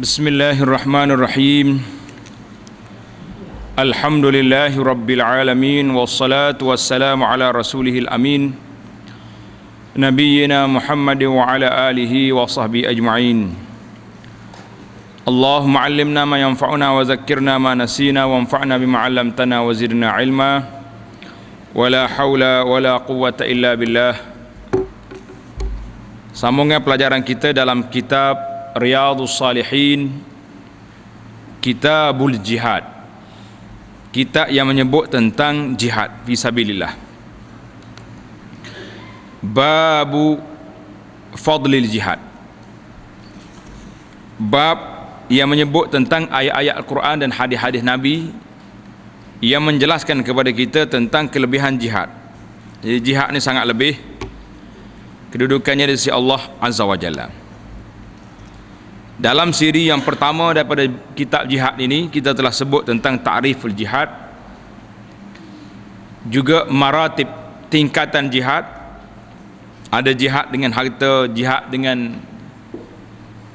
Bismillahirrahmanirrahim. Alhamdulillahi rabbil alamin, wassalatu wassalamu ala rasulihil amin, nabiyyina Muhammad wa ala alihi wa sahbihi ajma'in. Allahumma 'allimna ma yanfa'una wa zakkirna ma nasina wanfa'na bima 'allamtana wa zidna ilma. Wala haula wala quwwata illa billah. Sambungan pelajaran kita dalam kitab Riyadhus Salihin, Kitabul Jihad, kitab yang menyebut tentang jihad fisabilillah. Babu fadlil jihad, bab yang menyebut tentang ayat-ayat Al-Quran dan hadis-hadis Nabi yang menjelaskan kepada kita tentang kelebihan jihad. Jadi jihad ni sangat lebih, kedudukannya di sisi Allah Azza wa Jalla. Dalam siri yang pertama daripada kitab jihad ini, kita telah sebut tentang ta'riful jihad, juga maratib, tingkatan jihad. Ada jihad dengan harta, jihad dengan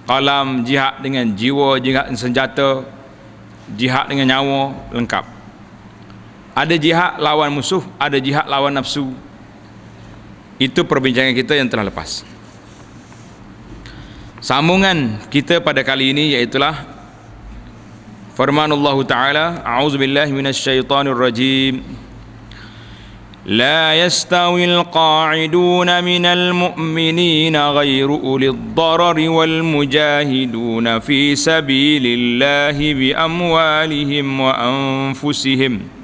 qalam, jihad dengan jiwa, jihad dengan senjata, jihad dengan nyawa, lengkap. Ada jihad lawan musuh, ada jihad lawan nafsu. Itu perbincangan kita yang telah lepas. Sambungan kita pada kali ini iaitulah firmanullah Ta'ala, a'udzubillahi minasyaitonir rajim. La yastawil qa'iduna minal mu'minina ghairu ulil darari wal mujahiduna fi sabilillahi bi amwalihim wa anfusihim.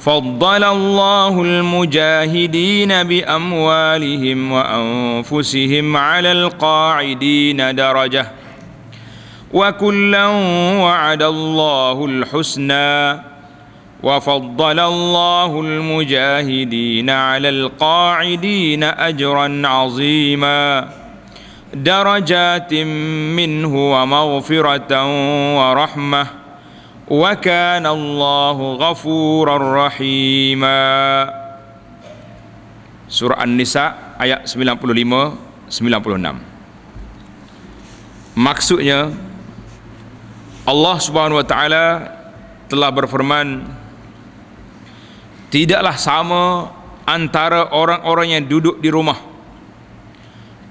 فضل الله المجاهدين بأموالهم وأنفسهم على القاعدين درجة وكلا وعد الله الحسنى وفضل الله المجاهدين على القاعدين أجرا عظيما درجات منه ومغفرة ورحمة wa kana Allahu ghafurar rahima. Surah An-Nisa ayat 95-96. Maksudnya Allah Subhanahu wa taala telah berfirman, tidaklah sama antara orang-orang yang duduk di rumah,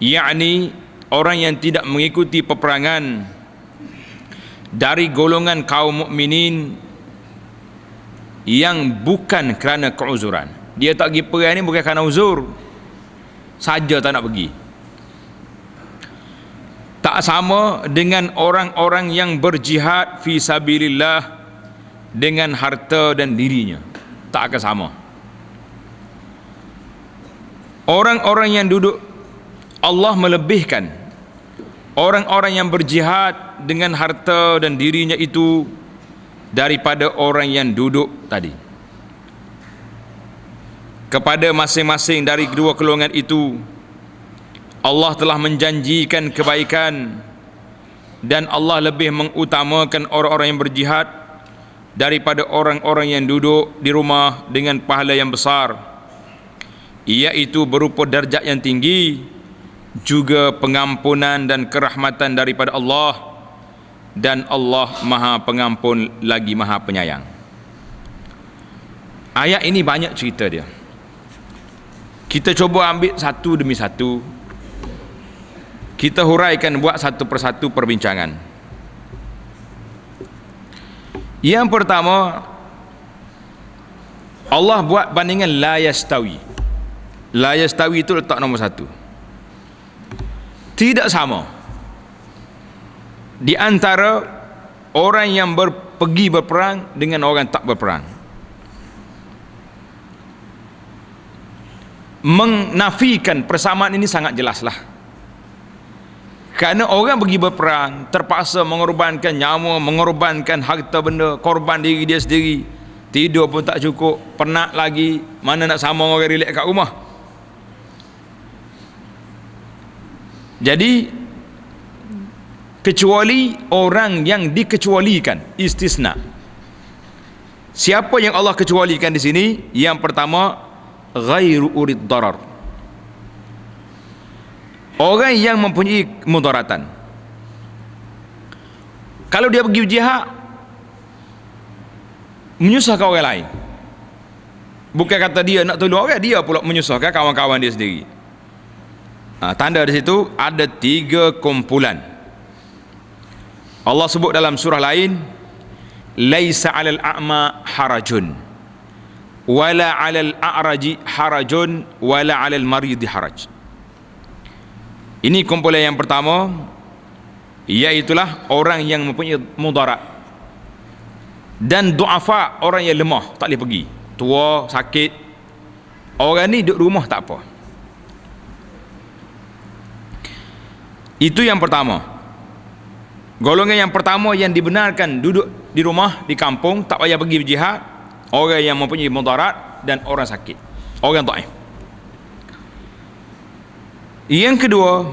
yakni orang yang tidak mengikuti peperangan dari golongan kaum mukminin yang bukan kerana keuzuran. Dia tak pergi perang ni bukan kerana uzur saja, tak nak pergi. Tak sama dengan orang-orang yang berjihad fi sabilillah dengan harta dan dirinya, tak akan sama. Orang-orang yang duduk, Allah melebihkan orang-orang yang berjihad dengan harta dan dirinya itu daripada orang yang duduk tadi. Kepada masing-masing dari kedua golongan itu Allah telah menjanjikan kebaikan, dan Allah lebih mengutamakan orang-orang yang berjihad daripada orang-orang yang duduk di rumah dengan pahala yang besar, iaitu berupa darjat yang tinggi, juga pengampunan dan kerahmatan daripada Allah, dan Allah Maha Pengampun lagi Maha Penyayang. Ayat ini banyak cerita dia. Kita cuba ambil satu demi satu, kita huraikan, buat satu persatu perbincangan. Yang pertama, Allah buat bandingan la yastawi. La yastawi itu letak nombor satu. Tidak sama di antara orang yang pergi berperang dengan orang tak berperang. Menafikan persamaan ini sangat jelaslah. Kerana orang pergi berperang terpaksa mengorbankan nyawa, mengorbankan harta benda, korban diri dia sendiri. Tidur pun tak cukup, penat lagi, mana nak sama orang relax kat rumah. Jadi kecuali orang yang dikecualikan, istisna. Siapa yang Allah kecualikan di sini? Yang pertama, ghairu urid darar, orang yang mempunyai mudaratan. Kalau dia pergi berjihad, menyusahkan orang lain. Bukan kata dia nak tolong orang, dia pula menyusahkan kawan-kawan dia sendiri. Tanda di situ ada 3 kumpulan. Allah sebut dalam surah lain, laisa 'alal a'ma harajun wala 'alal a'raji harajun wala 'alal maridi haraj. Ini kumpulan yang pertama, iaitulah orang yang mempunyai mudarat dan du'afa, orang yang lemah, tak boleh pergi, tua, sakit. Orang ni duduk rumah tak apa. Itu yang pertama. Golongan yang pertama yang dibenarkan duduk di rumah, di kampung, tak payah pergi berjihad, orang yang mempunyai mudarat dan orang sakit, orang dhaif. Yang kedua,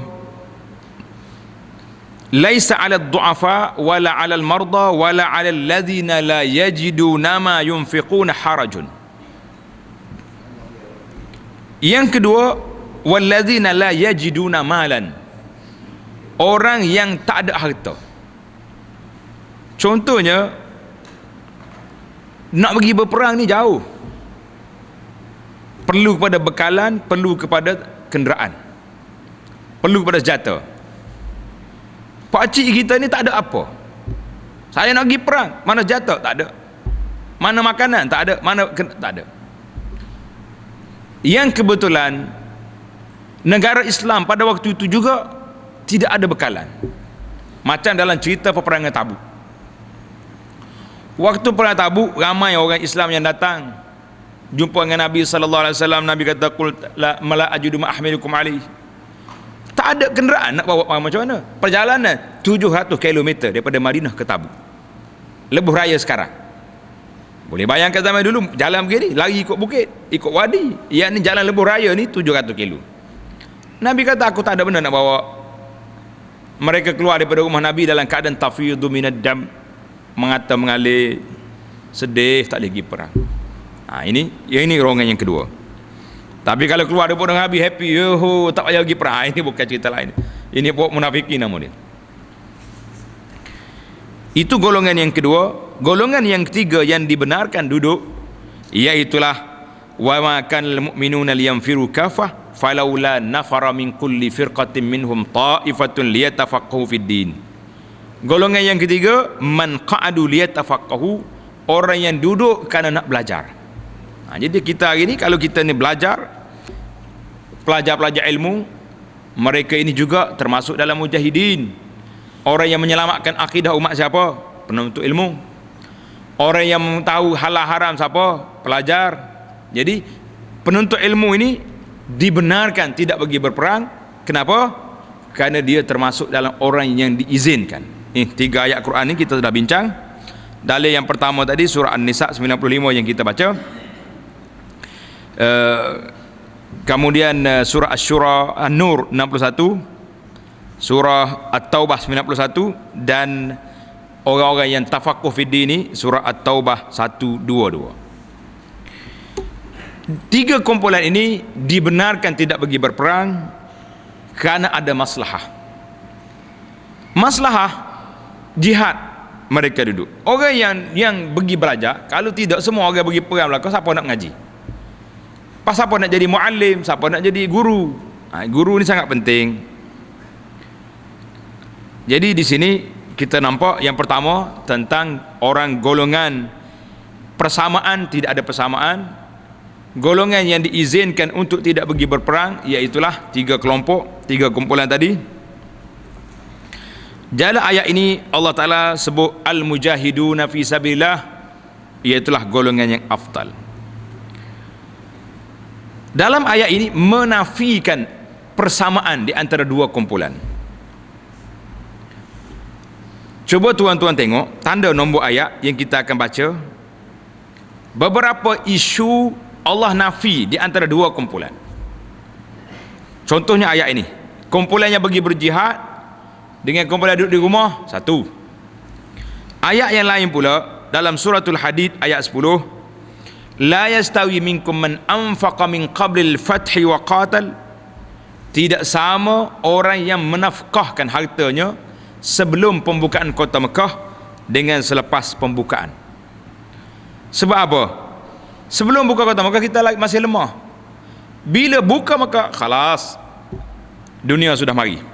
laisa 'alal du'afa wala 'alal marda wala 'alal ladzina la yajiduna ma yunfiquna harajun. Yang kedua, walladzina la yajiduna malan, orang yang tak ada harta. Contohnya, nak pergi berperang ni jauh, perlu kepada bekalan, perlu kepada kenderaan, perlu kepada senjata. Pakcik kita ni tak ada apa. Saya nak pergi perang, mana senjata? Tak ada. Mana makanan? Tak ada. Mana tak ada. Yang kebetulan negara Islam pada waktu itu juga tidak ada bekalan. Macam dalam cerita peperangan Tabuk. Waktu perang Tabuk, ramai orang Islam yang datang jumpa dengan Nabi sallallahu alaihi wasallam. Nabi kata, qul la mala ajidu ma ahmilukum alaihi. Tak ada kenderaan nak bawa macam mana? Perjalanan 700 km daripada Madinah ke Tabuk. Lebuh raya sekarang. Boleh bayangkan zaman dulu jalan begini, lari ikut bukit, ikut wadi. Yang ni jalan lebuh raya ni 700 km. Nabi kata, aku tak ada benda nak bawa. Mereka keluar daripada rumah Nabi dalam keadaan tafiyudu minad dam, mengata mengalir, sedih, tak boleh pergi perang. Ini golongan yang kedua. Tapi kalau keluar daripada Nabi happy, tak payah pergi perang, ini bukan cerita lain. Ini buat munafikin nama dia. Itu golongan yang kedua. Golongan yang ketiga yang dibenarkan duduk, iaitulah wa ma kanal mu'minuna liyanfiru kafah falaula nafara min kulli firqatin minhum ta'ifatun liyatafaqahu fid din. Golongan yang ketiga, man qa'adu liyatafaqahu, orang yang duduk kerana nak belajar. Jadi kita hari ni, kalau kita ni belajar, pelajar-pelajar ilmu, mereka ini juga termasuk dalam mujahidin. Orang yang menyelamatkan akidah umat siapa? Penuntut ilmu. Orang yang tahu halal haram siapa? Pelajar. Jadi penuntut ilmu ini dibenarkan tidak pergi berperang. Kenapa? Kerana dia termasuk dalam orang yang diizinkan. 3 ayat Quran ni kita sudah bincang. Dalil yang pertama tadi surah An-Nisa 95 yang kita baca. Kemudian surah Asy-Syura An-Nur 61, surah At-Taubah 91, dan orang-orang yang tafaqquh fid din ni surah At-Taubah 122. 3 kumpulan ini dibenarkan tidak pergi berperang kerana ada maslahah. Maslahah jihad, mereka duduk. Orang yang pergi belajar, kalau tidak semua orang pergi perang belaka, siapa nak ngaji? Siapa nak jadi muallim, siapa nak jadi guru? Guru ni sangat penting. Jadi di sini kita nampak yang pertama tentang orang golongan persamaan, tidak ada persamaan. Golongan yang diizinkan untuk tidak pergi berperang, iaitulah 3 kelompok, 3 kumpulan tadi. Dalam ayat ini Allah Ta'ala sebut al-mujahiduna fi sabilillah, iaitulah golongan yang afdal. Dalam ayat ini menafikan persamaan di antara 2 kumpulan. Cuba tuan-tuan tengok tanda nombor ayat yang kita akan baca. Beberapa isu Allah nafi di antara 2 kumpulan. Contohnya ayat ini, kumpulan yang pergi berjihad dengan kumpulan duduk di rumah, satu. Ayat yang lain pula dalam suratul Hadid ayat 10, la yastawi minkum man anfaqa min qablil fathi wa qatal, tidak sama orang yang menafkahkan hartanya sebelum pembukaan kota Mekah dengan selepas pembukaan. Sebab apa? Sebelum buka kota Mekah kita masih lemah. Bila buka Mekah, khalas, dunia sudah mari.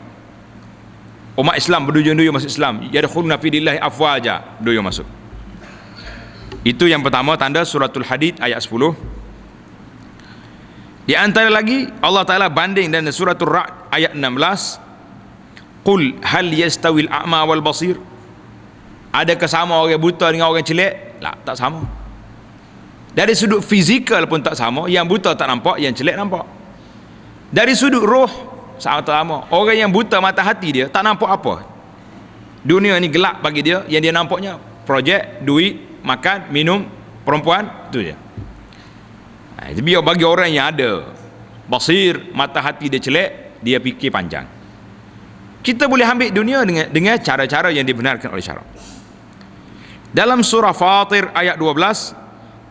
Umat Islam berduyun-duyun masuk Islam. Yadkhuluna fi dinillahi afwaja, duyun masuk. Itu yang pertama, tanda suratul Hadid ayat 10. Di antara lagi Allah Ta'ala banding dan suratul Ra'd ayat 16. Qul hal yastawil a'ma wal basir. Adakah sama orang buta dengan orang celek? Tak sama. Dari sudut fizikal pun tak sama. Yang buta tak nampak, yang celek nampak. Dari sudut roh sama tak sama. Orang yang buta mata hati dia tak nampak apa. Dunia ni gelap bagi dia. Yang dia nampaknya projek, duit, makan, minum, perempuan, itu je. Biar bagi orang yang ada basir, mata hati dia celek, dia fikir panjang. Kita boleh ambil dunia dengan cara-cara yang dibenarkan oleh syarak. Dalam surah Fatir ayat 12,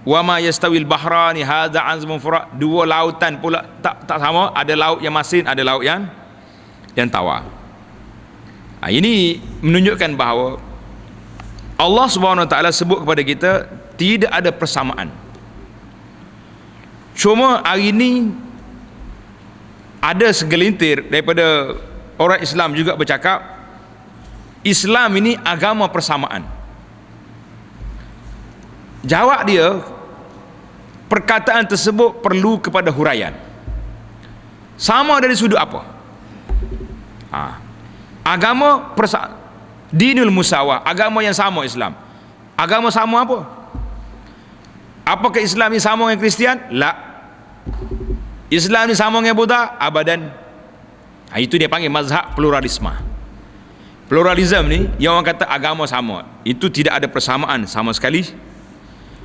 wa ma yastawil bahrani hadza azmun furat, dua lautan pula tak sama, ada laut yang masin, ada laut yang tawar. Ini menunjukkan bahawa Allah Subhanahu Wa Taala sebut kepada kita tidak ada persamaan. Cuma hari ini ada segelintir daripada orang Islam juga bercakap Islam ini agama persamaan. Jawab dia, perkataan tersebut perlu kepada huraian. Sama dari sudut apa? Agama dinul musawah, agama yang sama Islam. Agama sama apa? Apakah Islam ni sama dengan Kristian? La. Islam ni sama dengan Buddha? Abadan. Itu dia panggil mazhab pluralisme. Pluralism ni yang orang kata agama sama, itu tidak ada persamaan sama sekali.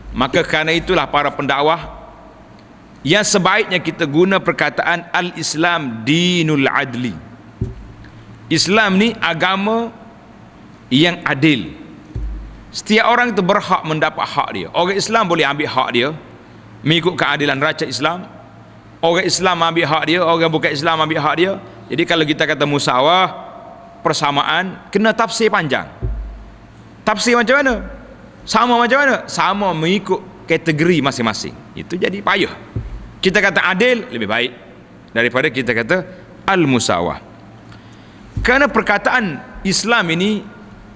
Maka kerana itulah para pendakwah yang sebaiknya kita guna perkataan al-Islam dinul adli. Islam ni agama yang adil. Setiap orang itu berhak mendapat hak dia. Orang Islam boleh ambil hak dia mengikut keadilan rakyat Islam. Orang Islam ambil hak dia, orang bukan Islam ambil hak dia. Jadi kalau kita kata musawah, persamaan, kena tafsir panjang. Tafsir macam mana? Sama macam mana? Sama mengikut kategori masing-masing. Itu jadi payah. Kita kata adil lebih baik daripada kita kata al-musawah. Kerana perkataan Islam ini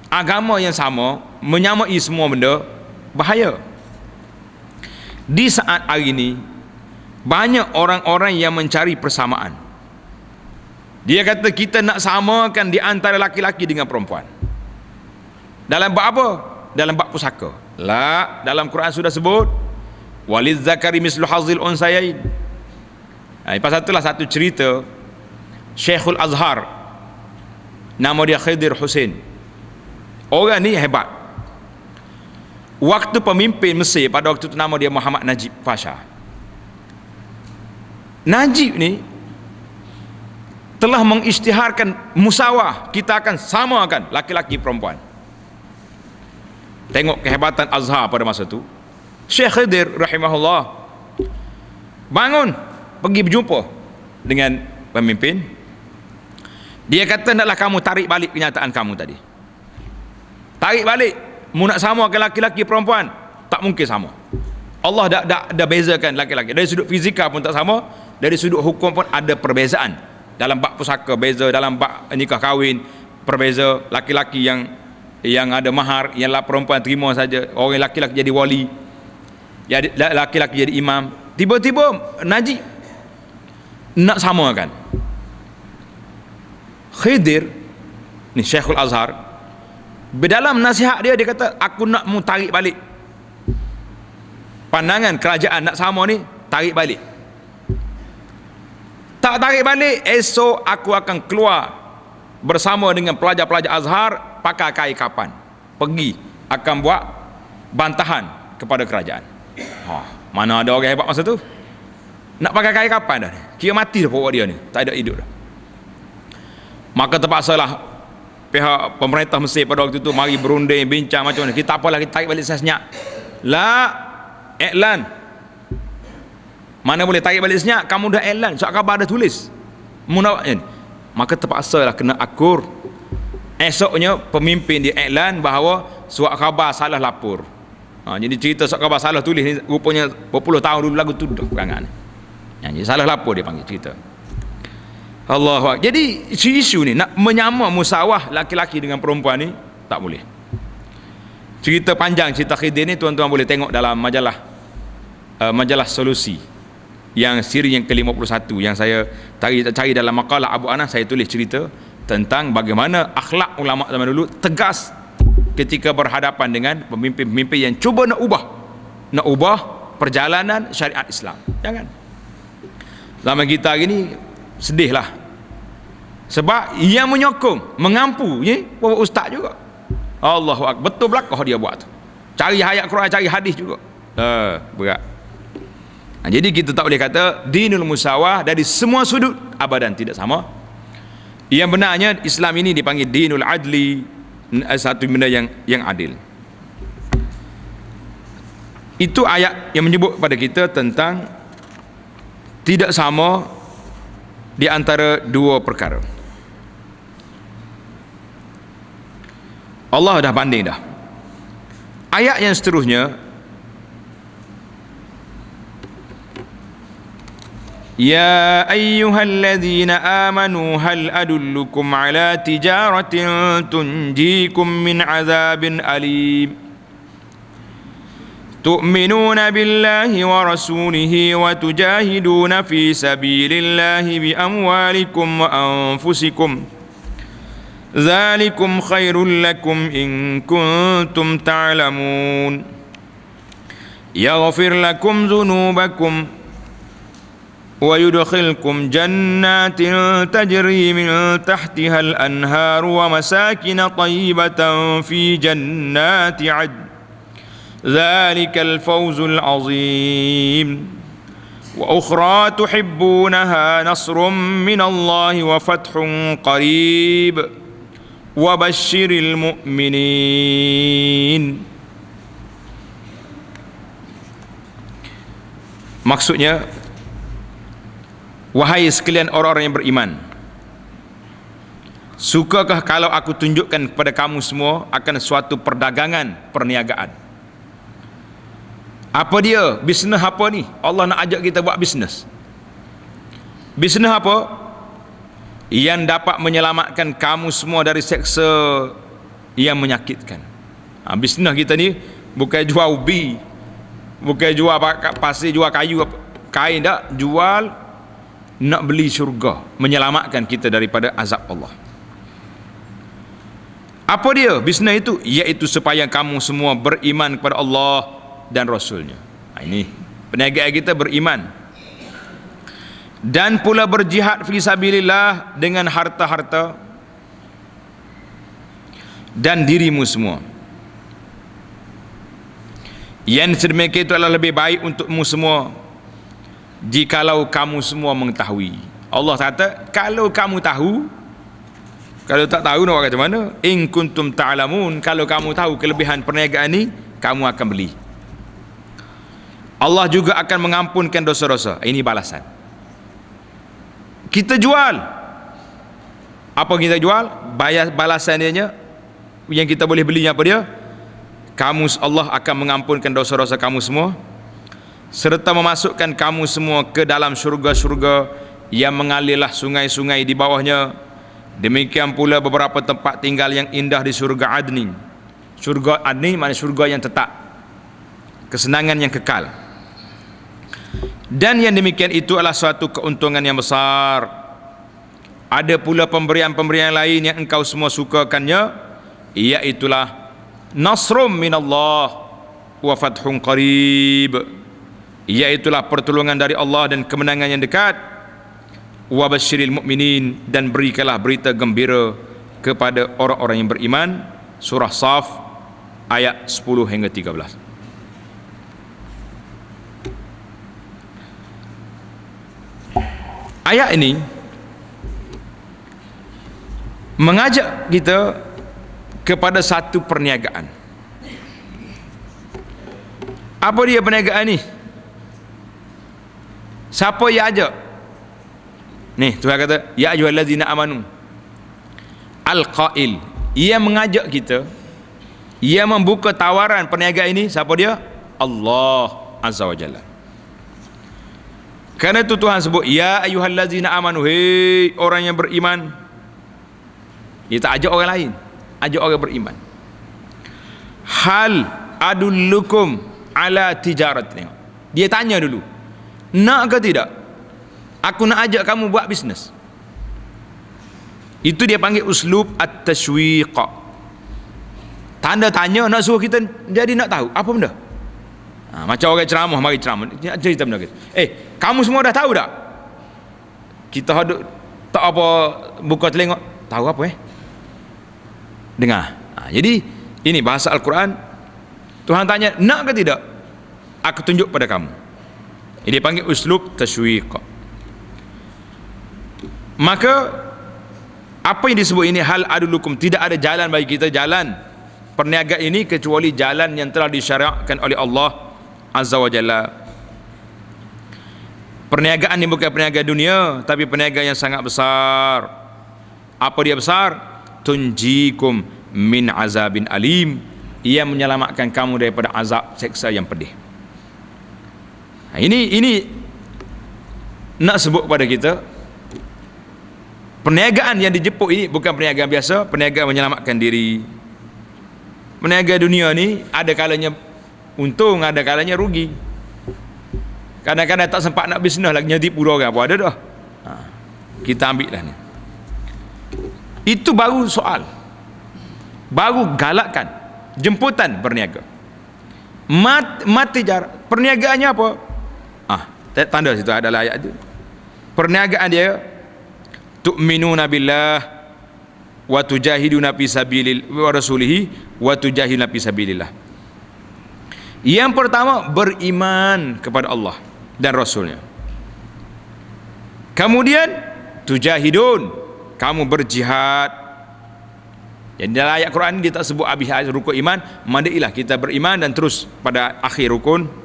agama yang sama, menyamai semua benda, bahaya. Di saat hari ini banyak orang-orang yang mencari persamaan. Dia kata kita nak samakan di antara laki-laki dengan perempuan. Dalam bab apa? Dalam bab pusaka. La, dalam Quran sudah sebut waliz zakari mislu hazil unsayain. Pasal itulah satu cerita Syekhul Azhar, nama dia Khidir Hussein. Orang ni hebat. Waktu pemimpin Mesir pada waktu itu nama dia Muhammad Najib Pasha. Najib ni telah mengisytiharkan musawah, kita akan samakan laki-laki perempuan. Tengok kehebatan Azhar pada masa itu. Syekh Khidir rahimahullah bangun pergi berjumpa dengan pemimpin. Dia kata, naklah kamu tarik balik kenyataan kamu tadi. Tarik balik. Mu nak samakan laki-laki perempuan, tak mungkin sama. Allah dah bezakan laki-laki. Dari sudut fizikal pun tak sama, dari sudut hukum pun ada perbezaan. Dalam bab pusaka beza, dalam bab nikah kahwin perbeza. Laki-laki yang ada mahar, yang perempuan terima saja. Orang laki-laki jadi wali, laki-laki jadi imam. Tiba-tiba Najib nak samakan. Khidir ni Syekhul Azhar, dalam nasihat dia kata, aku nak mu tarik balik pandangan kerajaan nak sama ni, tarik balik. Tak tarik balik, esok aku akan keluar bersama dengan pelajar-pelajar Azhar pakai kain kapan, pergi akan buat bantahan kepada kerajaan. Mana ada orang hebat masa tu nak pakai kain kapan dah, kira mati dah pokok dia ni, tak ada hidup dah. Maka terpaksalah pihak pemerintah Mesir pada waktu itu mari berunding bincang macam mana, kita apalah, kita tarik balik senyap. Iklan, mana boleh tarik balik senyap, kamu dah iklan, surat khabar ada tulis. Maka terpaksalah kena akur. Esoknya pemimpin dia iklan bahawa surat khabar salah lapor. Jadi cerita surat khabar salah tulis ni rupanya berpuluh tahun dulu lagu tu dah perangan. Jadi salah lapor dia panggil cerita. Allah. Jadi isu ni nak menyama musawah laki-laki dengan perempuan ni tak boleh. Cerita panjang cerita Khidir ni tuan-tuan boleh tengok dalam majalah Solusi yang siri yang ke-51 yang saya cari dalam makalah Abu Anas. Saya tulis cerita tentang bagaimana akhlak ulama zaman dulu tegas ketika berhadapan dengan pemimpin-pemimpin yang cuba nak ubah perjalanan syariat Islam. Jangan. Zaman kita hari ni sedihlah. Sebab yang menyokong, mengampu ni bawa ustaz juga. Allahu Akbar. Betul belakang dia buat tu. Cari ayat Quran, cari hadis juga. Berat. Jadi kita tak boleh kata dinul musawah dari semua sudut abadan tidak sama. Yang benarnya Islam ini dipanggil dinul adli, satu benda yang adil. Itu ayat yang menyebut pada kita tentang tidak sama di antara dua perkara. Allah dah banding dah. Ayat yang seterusnya, Ya ayyuhalladzina amanu hal adullukum ala tijaratin tunjikum min azabin alim tu'minuna billahi wa rasulihi wa tujahiduna fi sabilillahi bi amwalikum wa anfusikum dzalikum khairul lakum in kuntum ta'lamun yaghfir lakum dzunubakum wa yudkhilkum jannatin tajri min tahtiha al-anhar wa masakin tayyibatan fi jannati 'adn dzalikal fawzul 'azim wa ukhra tuhibbunaha nasrun min Allah wa fathun qarib wa basyiril mu'minin. Maksudnya, wahai sekalian orang-orang yang beriman, sukakah kalau aku tunjukkan kepada kamu semua akan suatu perdagangan, perniagaan? Apa dia? Bisnes apa ni? Allah nak ajak kita buat bisnes. Bisnes apa? Yang dapat menyelamatkan kamu semua dari seksa yang menyakitkan. Bisnes kita ni bukan jual ubi, bukan jual pasir, jual kayu, kain, tak. Jual nak beli syurga, menyelamatkan kita daripada azab Allah. Apa dia bisnes itu? Iaitu supaya kamu semua beriman kepada Allah dan Rasulnya. Ini perniagaan kita, beriman dan pula berjihad fi sabilillah dengan harta-harta dan dirimu semua. Yang sedemikian itu adalah lebih baik untukmu semua jikalau kamu semua mengetahui. Allah kata kalau kamu tahu. Kalau tak tahu nak buat macam mana? In kuntum ta'lamun, kalau kamu tahu kelebihan perniagaan ni, kamu akan beli. Allah juga akan mengampunkan dosa-dosa. Ini balasan. Kita jual. Apa kita jual? Balasan dia yang kita boleh belinya apa dia? Allah akan mengampunkan dosa-dosa kamu semua, serta memasukkan kamu semua ke dalam syurga-syurga yang mengalirlah sungai-sungai di bawahnya. Demikian pula beberapa tempat tinggal yang indah di syurga Adni. Syurga Adni maknanya syurga yang tetap, kesenangan yang kekal. Dan yang demikian itu adalah suatu keuntungan yang besar. Ada pula pemberian-pemberian lain yang engkau semua sukakannya, iaitulah nasrum minallah wa fathun qarib, iaitulah pertolongan dari Allah dan kemenangan yang dekat. Wa basyiril mu'minin, dan berikanlah berita gembira kepada orang-orang yang beriman. Surah Saf ayat 10 hingga 13. Ayat ini mengajak kita kepada satu perniagaan. Apa dia perniagaan ni? Siapa yang ajak? Nih, Tuhan kata, ya ayyuhallazina amanu. Al-qail, ia mengajak kita Yang membuka tawaran perniagaan ini siapa dia? Allah Azza wa Jalla. Karena itu Tuhan sebut, ya ayyuhallazina amanu, hei orang yang beriman. Dia tak ajak orang lain, ajak orang beriman. Hal adullukum ala tijarat. Dia tanya dulu, nak ke tidak aku nak ajak kamu buat bisnes? Itu dia panggil uslub at-tashwiq. Tanda tanya nak suruh kita jadi nak tahu apa benda. Macam orang ceramah, mari ceramah cerita benda kita. Kamu semua dah tahu tak? Kita hadut tak apa, buka telinga, tahu apa dengar. Jadi ini bahasa Al-Quran. Tuhan tanya, nak ke tidak aku tunjuk pada kamu. Ini dia panggil uslub tashwiq. Maka apa yang disebut ini hal adulukum, tidak ada jalan bagi kita, jalan perniagaan ini kecuali jalan yang telah disyariatkan oleh Allah Azza wa Jalla. Perniagaan ini bukan perniagaan dunia, tapi perniagaan yang sangat besar. Apa dia besar? Tunjikum min azabin alim, ia menyelamatkan kamu daripada azab seksa yang pedih. Ini nak sebut kepada kita, perniagaan yang dijemput ini bukan perniagaan biasa, perniagaan menyelamatkan diri. Perniagaan dunia ni ada kalanya untung, ada kalanya rugi. Kadang-kadang tak sempat nak bisnes lagi, jadi pura orang apa ada dah. Kita ambil lah ni. Itu baru soal, baru galakkan jemputan berniaga. Mati jar perniagaannya apa? Tanda situ adalah ayat itu. Perniagaan dia tu'minuna billah wa tujahiduna fi sabilillah wa rasulihi wa tujahiduna fi sabilillah. Yang pertama, beriman kepada Allah dan Rasulnya. Kemudian tujahidun, kamu berjihad. Jadi dalam ayat Quran dia tak sebut habis rukun iman, mandailah kita beriman dan terus pada akhir rukun.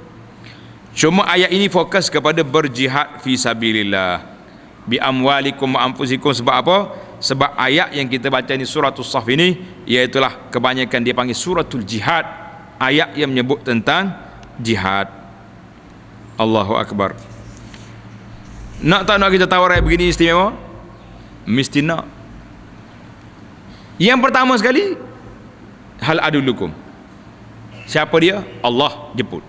Cuma ayat ini fokus kepada berjihad fi sabilillah bi amwalikum wa anfusikum. Sebab apa? Sebab ayat yang kita baca ni suratul Saf ini, iaitulah kebanyakan dia panggil suratul jihad, ayat yang menyebut tentang jihad. Allahu Akbar. Nak tak nak kita tawarai begini istimewa? Mesti nak. Yang pertama sekali, hal adulukum. Siapa dia? Allah jemput.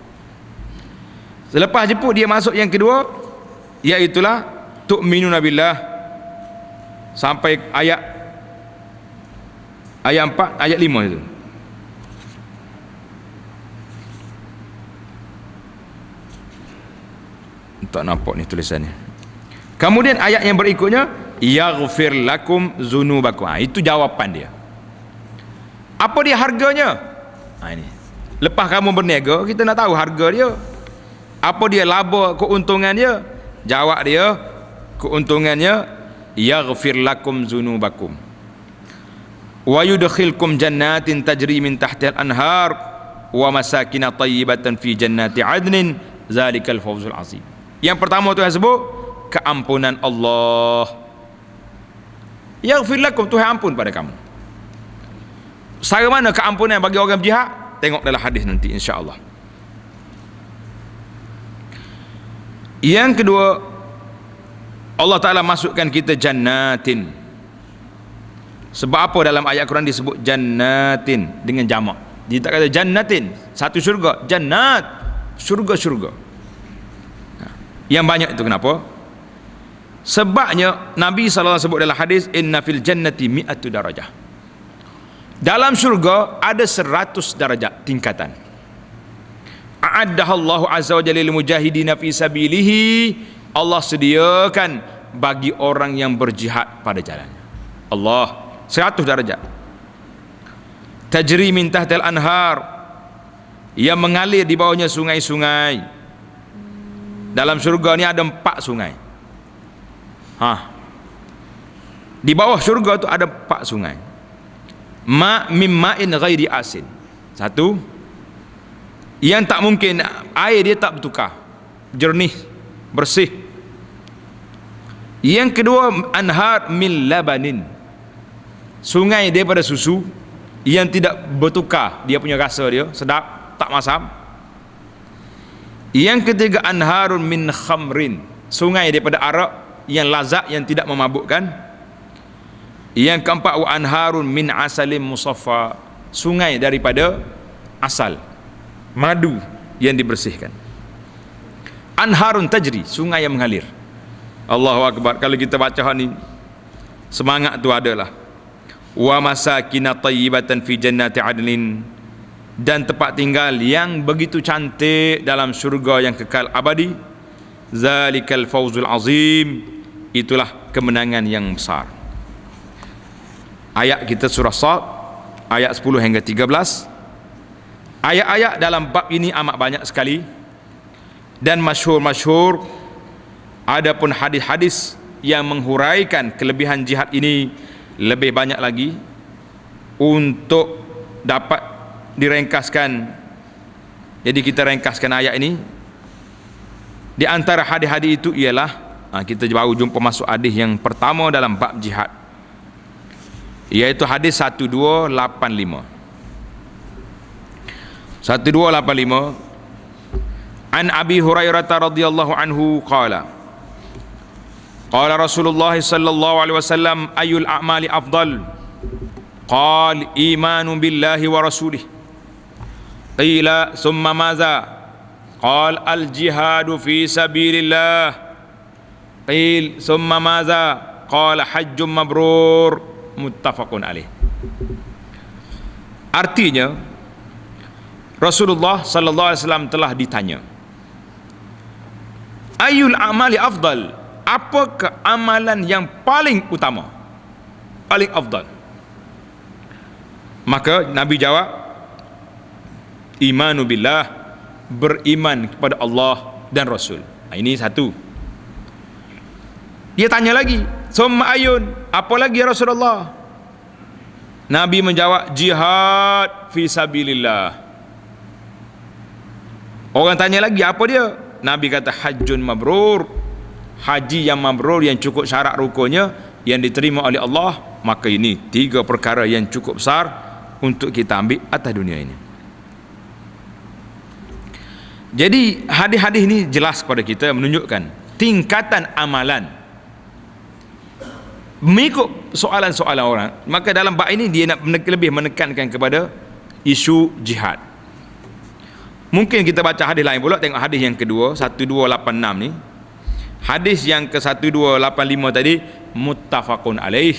Selepas jemput dia masuk yang kedua, iaitulah tu'minuna billah, sampai ayat 4, ayat 5 itu. Tak nampak ni tulisannya. Kemudian ayat yang berikutnya, yaghfir lakum zunubakum. Itu jawapan dia. Apa dia harganya? Ini. Lepas kamu berniaga, kita nak tahu harga dia. Apa dia laba, keuntungan dia? Jawab dia, keuntungannya yaghfir lakum zunubakum wa yudkhilkum jannatin tajri min tahtiha al-anhar wa masakin tayyibatan fi jannati adnin zalikal fawzul azim. Yang pertama Tuhan sebut keampunan Allah. Yaghfir lakum, Tuhan ampun pada kamu. Cara mana keampunan bagi orang berjihad? Tengok dalam hadis nanti insya-Allah. Yang kedua, Allah Ta'ala masukkan kita jannatin. Sebab apa dalam ayat Quran disebut jannatin dengan jamak? Dia tak kata jannatin, satu syurga, jannat, syurga-syurga. Yang banyak itu kenapa? Sebabnya Nabi SAW sebut dalam hadis, inna fil jannati mi'atu darajah. Dalam syurga ada 100 darajat tingkatan. A'addahallahu azza wa jalla lil mujahidina fi sabilihi. Allah sediakan bagi orang yang berjihad pada jalannya. Allah 100 darajat. Tajri min tahtal anhar, yang mengalir di bawahnya sungai-sungai. Dalam syurga ni ada 4 sungai. Di bawah syurga tu ada 4 sungai. Mimma'in ghairi asin. Satu, yang tak mungkin, air dia tak bertukar, jernih, bersih. Yang kedua, anhar min labanin, sungai daripada susu. yang tidak bertukar dia punya rasa dia, sedap, tak masam. Yang ketiga, anharun min khamrin, sungai daripada arak yang lazat, yang tidak memabukkan. Yang keempat, wa anharun min asalim musaffa, sungai daripada asal, madu yang dibersihkan. Anharun tajri, sungai yang mengalir. Allahu akbar. Kalau kita baca ni, semangat tu adalah wa masakina tayyibatan fi jannati adlin, dan tempat tinggal yang begitu cantik dalam syurga yang kekal abadi. Zalikal fawzul azim, itulah kemenangan yang besar. Ayat kita surah Sad ayat 10 hingga 13. Ayat-ayat dalam bab ini amat banyak sekali dan masyhur-masyhur. Adapun hadis-hadis yang menghuraikan kelebihan jihad ini lebih banyak lagi. Untuk dapat direngkaskan, jadi kita ringkaskan ayat ini. Di antara hadis-hadis itu ialah, kita baru jumpa masuk hadis yang pertama dalam bab jihad, iaitu hadis 1285. 1285 An Abi Hurairah radhiyallahu anhu qala qala Rasulullah sallallahu alaihi wasallam ayyul a'mali afdal qala imanu billahi wa rasulih qila summa maza qala al jihadu fi sabilillah qil summa maza qala hajjum mabrur muttafaqun alaih. Artinya Rasulullah sallallahu alaihi wasallam telah ditanya, ayyul amali afdal, apakah amalan yang paling utama, paling afdal? Maka Nabi jawab, imanu billah, beriman kepada Allah dan Rasul. Ini satu. Dia tanya lagi, summa ayun, apa lagi ya Rasulullah? Nabi menjawab, jihad fi sabilillah. Orang tanya lagi, apa dia? Nabi kata, hajjun mabrur, haji yang mabrur, yang cukup syarat rukunnya, yang diterima oleh Allah. Maka ini 3 perkara yang cukup besar untuk kita ambil atas dunia ini. Jadi hadis-hadis ini jelas kepada kita, menunjukkan tingkatan amalan mengikut soalan-soalan orang. Maka dalam bab ini dia nak lebih menekankan kepada isu jihad. Mungkin kita baca hadis lain pula. Tengok hadis yang kedua 1286 ni. Hadis yang ke 1285 tadi muttafaqun alaih,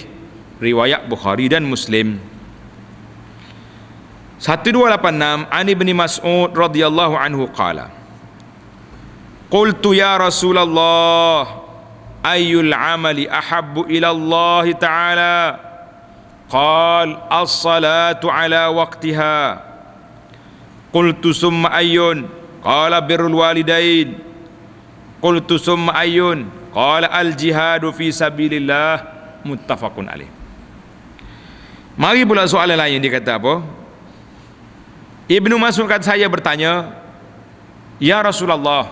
riwayat Bukhari dan Muslim. 1286 An Ibni Mas'ud radhiyallahu anhu qala qultu ya Rasulullah ayyul amali ahabbu ila Allah ta'ala qal as-salatu ala waqtiha qultu summa ayyun qala birrul walidain qultu summa ayyun qala al jihadu fi sabilillah muttafaqun alaih. Mari pula soalan lain, dia kata apa? Ibnu Mas'ud kata, saya bertanya, ya Rasulullah,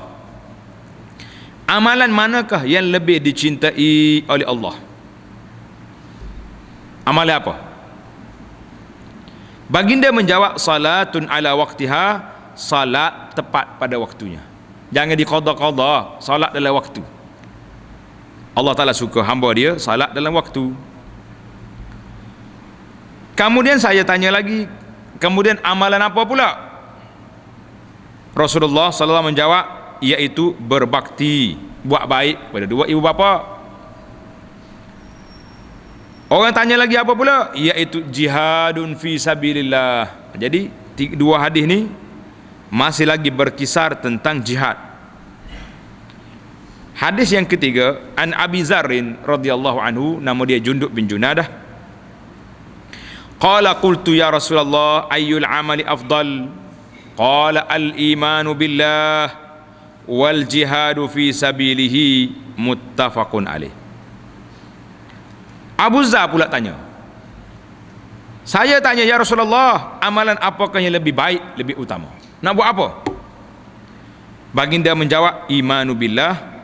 amalan manakah yang lebih dicintai oleh Allah? Amalan apa? Baginda menjawab, salatun ala waqtiha, salat tepat pada waktunya. Jangan diqada-qada, salat dalam waktu. Allah Ta'ala suka hamba dia salat dalam waktu. Kemudian saya tanya lagi, kemudian amalan apa pula? Rasulullah SAW menjawab, iaitu berbakti, buat baik pada 2 ibu bapa. Orang tanya lagi apa pula? Iaitu jihadun fi sabilillah. Jadi 2 hadis ni masih lagi berkisar tentang jihad. Hadis yang ketiga, An Abi Zarrin radhiyallahu anhu, nama dia Jundub bin Junadah. Qala qultu ya Rasulullah ayyul amali afdal? Qala al-imanu billah wal jihadu fi sabilihi muttafaqun alaih. Abu Zar pula tanya, saya tanya ya Rasulullah, amalan apakah yang lebih baik, lebih utama? Nak buat apa? Baginda menjawab, imanu billah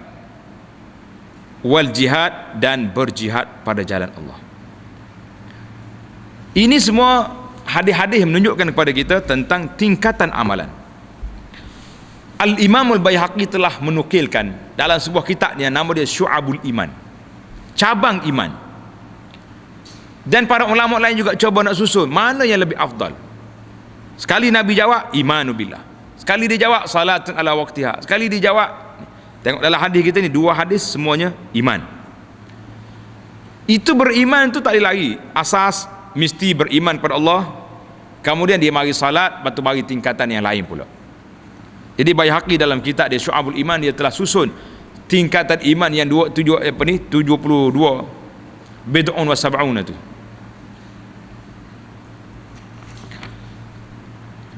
wal jihad, dan berjihad pada jalan Allah. Ini semua hadis-hadis menunjukkan kepada kita tentang tingkatan amalan. Al-Imam Al-Baihaqi telah menukilkan dalam sebuah kitabnya, nama dia Syu'abul Iman, cabang iman. Dan para ulama lain juga cuba nak susun mana yang lebih afdal. Sekali Nabi jawab imanu billah, sekali dia jawab salatun ala waqtiha, sekali dia jawab. Tengok dalam hadis kita ni, dua hadis semuanya iman. Itu beriman tu tak ada lagi asas mesti beriman kepada Allah, kemudian dia mari salat, lepas tu mari tingkatan yang lain pula. Jadi Baihaqi dalam kitab dia Syu'abul Iman, dia telah susun tingkatan iman yang 72 bid'un wa sab'una tu.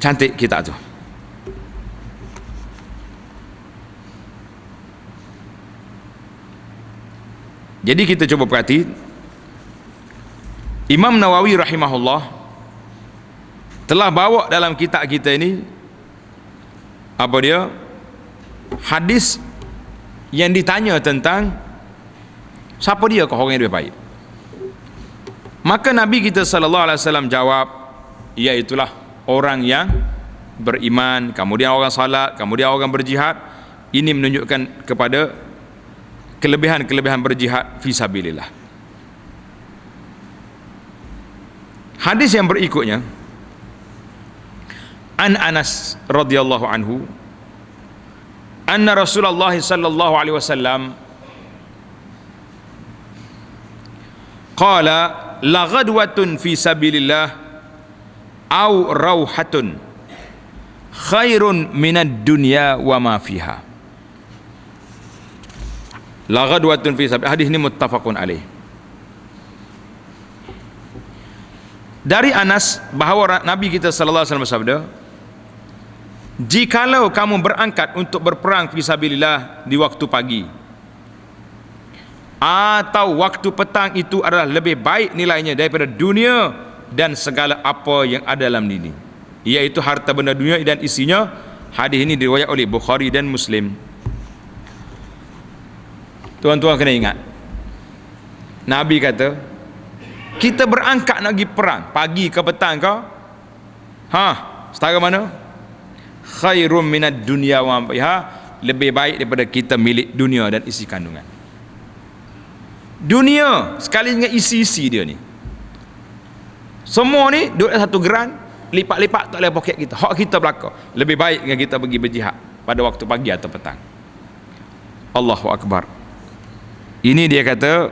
Cantik kitab tu. Jadi kita cuba perhati, Imam Nawawi rahimahullah telah bawa dalam kitab kita ini apa dia, hadis yang ditanya tentang siapa dia kau orang yang lebih baik. Maka Nabi kita sallallahu alaihi wasallam jawab, iaitulah orang yang beriman, kemudian orang salat, kemudian orang berjihad. Ini menunjukkan kepada kelebihan-kelebihan berjihad fi sabilillah. Hadis yang berikutnya, An Anas radhiyallahu anhu anna Rasulullah sallallahu alaihi wasallam qala la ghadwatun fi sabilillah au rauhatun khairun minad dunya wa ma fiha. La ghadwatun fi sabilillah, hadis ini muttafaqun alaih. Dari Anas bahawa Nabi kita sallallahu alaihi wasallam bersabda, jikalau kamu berangkat untuk berperang fisabilillah di waktu pagi atau waktu petang, itu adalah lebih baik nilainya daripada dunia dan segala apa yang ada dalam ini, iaitu harta benda dunia dan isinya. Hadis ini diriwayatkan oleh Bukhari dan Muslim. Tuan-tuan kena ingat, Nabi kata kita berangkat nak pergi perang pagi ke petang ke, setara mana? Khairum minad dunya wa ma fiha, lebih baik daripada kita milik dunia dan isi kandungan. Dunia sekali dengan isi-isi dia ni, semua ni duduk satu geran, lipat-lipat tak boleh poket kita. Hak kita belaka, lebih baik dengan kita pergi berjihad pada waktu pagi atau petang. Allahu Akbar. Ini dia kata